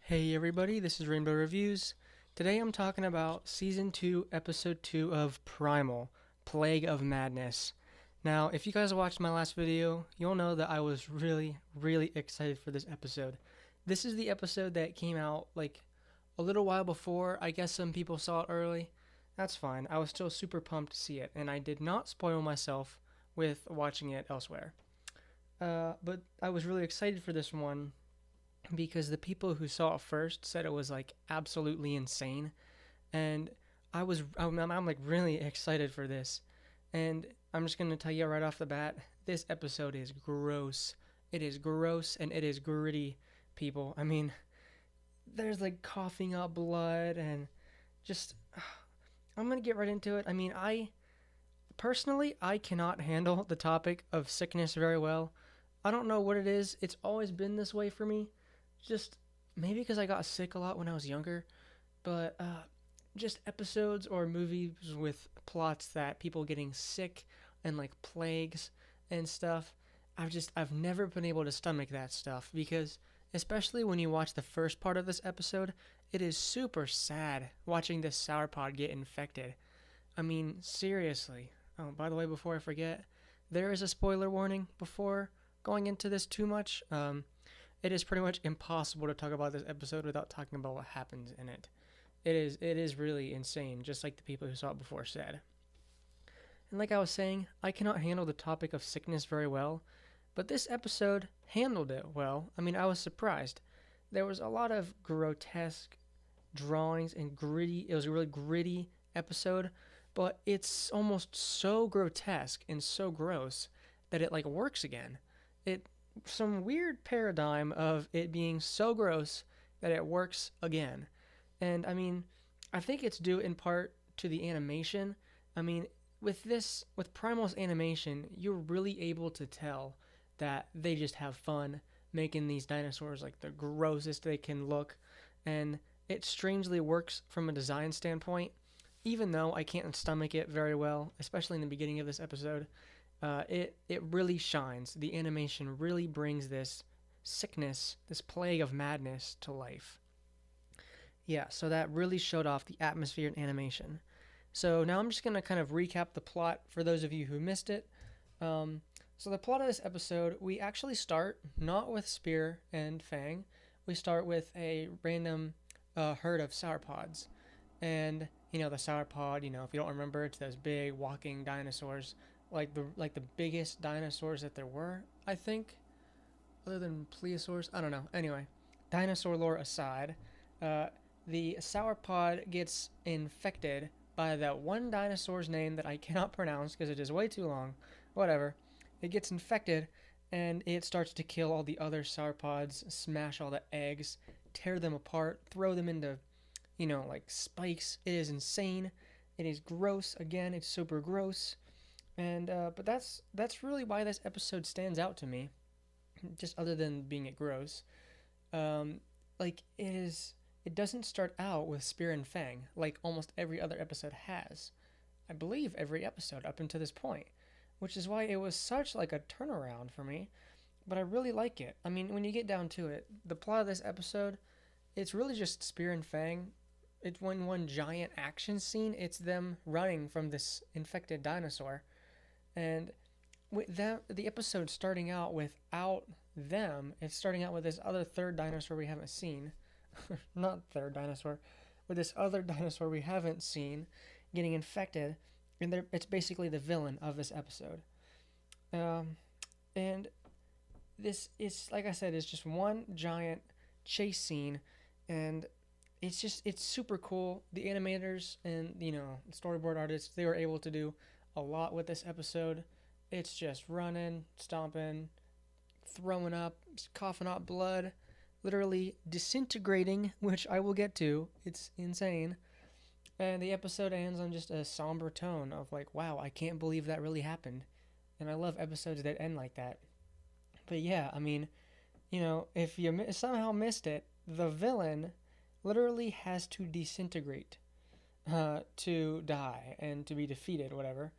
Hey everybody, this is Rainbow Reviews. Today I'm talking about Season 2, Episode 2 of Primal, Plague of Madness. Now, if you guys watched my last video, you'll know that I was really excited for this episode. This is the episode that came out like a little while before. I guess some people saw it early. That's fine. I was still super pumped to see it, and I did not spoil myself with watching it elsewhere. But I was really excited for this one because the people who saw it first said it was like absolutely insane, and I'm like really excited for this. And I'm just gonna tell you right off the bat, this episode is gross. It is gross and it is gritty, people. I mean, there's like coughing up blood and just I'm gonna get right into it. I mean, I personally I cannot handle the topic of sickness very well. I don't know what it is. It's always been this way for me. Just maybe because I got sick a lot when I was younger, but just episodes or movies with plots that people getting sick and like plagues and stuff. I've never been able to stomach that stuff because especially when you watch the first part of this episode, it is super sad watching this sauropod get infected. I mean, seriously. Oh, by the way, before I forget, there is a spoiler warning before going into this too much. It is pretty much impossible to talk about this episode without talking about what happens in it. It is really insane, just like the people who saw it before said. And like I was saying, I cannot handle the topic of sickness very well, but this episode handled it well. I mean, I was surprised. There was a lot of grotesque drawings and gritty. It was a really gritty episode, but it's almost so grotesque and so gross that it like works again. It some weird paradigm of it being so gross that it works again. And I mean, I think it's due in part to the animation. I mean, with Primal's animation, you're really able to tell that they just have fun making these dinosaurs like the grossest they can look, and it strangely works from a design standpoint. Even though I can't stomach it very well, especially in the beginning of this episode, it really shines. The animation really brings this sickness, this plague of madness to life. Yeah, so that really showed off the atmosphere and animation. So now I'm just going to kind of recap the plot for those of you who missed it. So the plot of this episode, we actually start not with Spear and Fang. We start with a random herd of sauropods. And, the sauropod, if you don't remember, it's those big walking dinosaurs, like the biggest dinosaurs that there were, I think, other than plesiosaurs. I don't know. Anyway, dinosaur lore aside, the sauropod gets infected by that one dinosaur's name that I cannot pronounce because it is way too long. Whatever. It gets infected and it starts to kill all the other sauropods, smash all the eggs, tear them apart, throw them into, like spikes. It is insane. It is gross. Again, it's super gross. And but that's really why this episode stands out to me, just other than being it gross. Like it doesn't start out with Spear and Fang like almost every other episode has. I believe every episode up until this point, which is why it was such like a turnaround for me. But I really like it. I mean, when you get down to it, the plot of this episode, it's really just Spear and Fang. It's one giant action scene. It's them running from this infected dinosaur. And with that, the episode starting out without them, it's starting out with this other third dinosaur we haven't seen. Not third dinosaur, with this other dinosaur we haven't seen getting infected, and it's basically the villain of this episode. And this is, like I said, it's just one giant chase scene, and it's super cool. The animators and storyboard artists, they were able to do a lot with this episode. It's just running, stomping, throwing up, coughing up blood, literally disintegrating, which I will get to. It's insane. And the episode ends on just a somber tone of like, wow, I can't believe that really happened. And I love episodes that end like that. But yeah, I mean, if you somehow missed it, the villain literally has to disintegrate to die and to be defeated, whatever.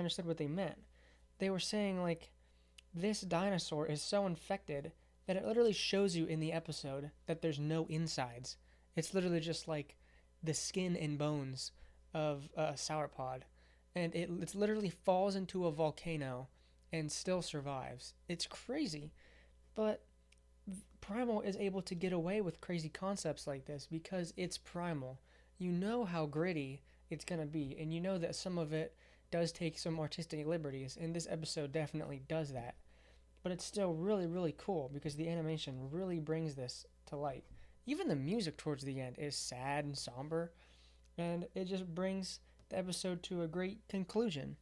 understood what they meant. They were saying, like, this dinosaur is so infected that it literally shows you in the episode that there's no insides. It's literally just like the skin and bones of a sauropod. And it literally falls into a volcano and still survives. It's crazy. But Primal is able to get away with crazy concepts like this because it's Primal. You know how gritty it's going to be, and you know that some of it does take some artistic liberties, and this episode definitely does that. But it's still really, really cool because the animation really brings this to light. Even the music towards the end is sad and somber, and it just brings the episode to a great conclusion.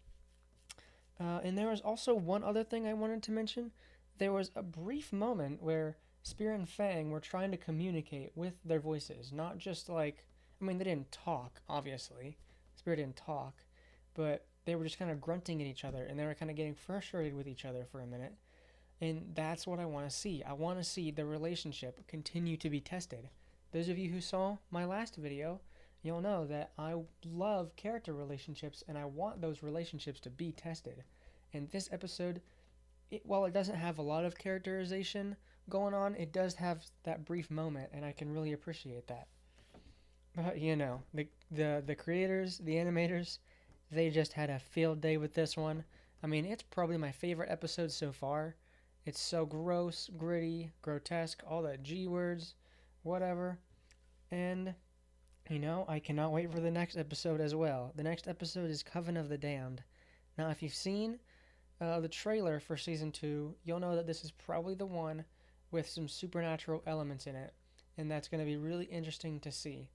And there was also one other thing I wanted to mention. There was a brief moment where Spear and Fang were trying to communicate with their voices, not just like, I mean, they didn't talk, obviously. Spear didn't talk, but they were just kind of grunting at each other, and they were kind of getting frustrated with each other for a minute. And that's what I want to see. I want to see the relationship continue to be tested. Those of you who saw my last video, you'll know that I love character relationships, and I want those relationships to be tested. And this episode, while it doesn't have a lot of characterization going on, it does have that brief moment, and I can really appreciate that. But, you know, the creators, the animators, they just had a field day with this one. I mean, it's probably my favorite episode so far. It's so gross, gritty, grotesque, all the G words, whatever. And, you know, I cannot wait for the next episode as well. The next episode is Coven of the Damned. Now, if you've seen the trailer for Season 2, you'll know that this is probably the one with some supernatural elements in it. And that's going to be really interesting to see.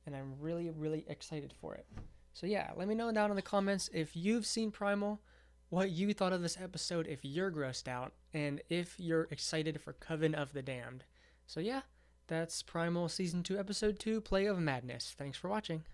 And I'm really, really excited for it. So yeah, let me know down in the comments if you've seen Primal, what you thought of this episode, if you're grossed out, and if you're excited for Coven of the Damned. So yeah, that's Primal Season 2, Episode 2, Plague of Madness. Thanks for watching.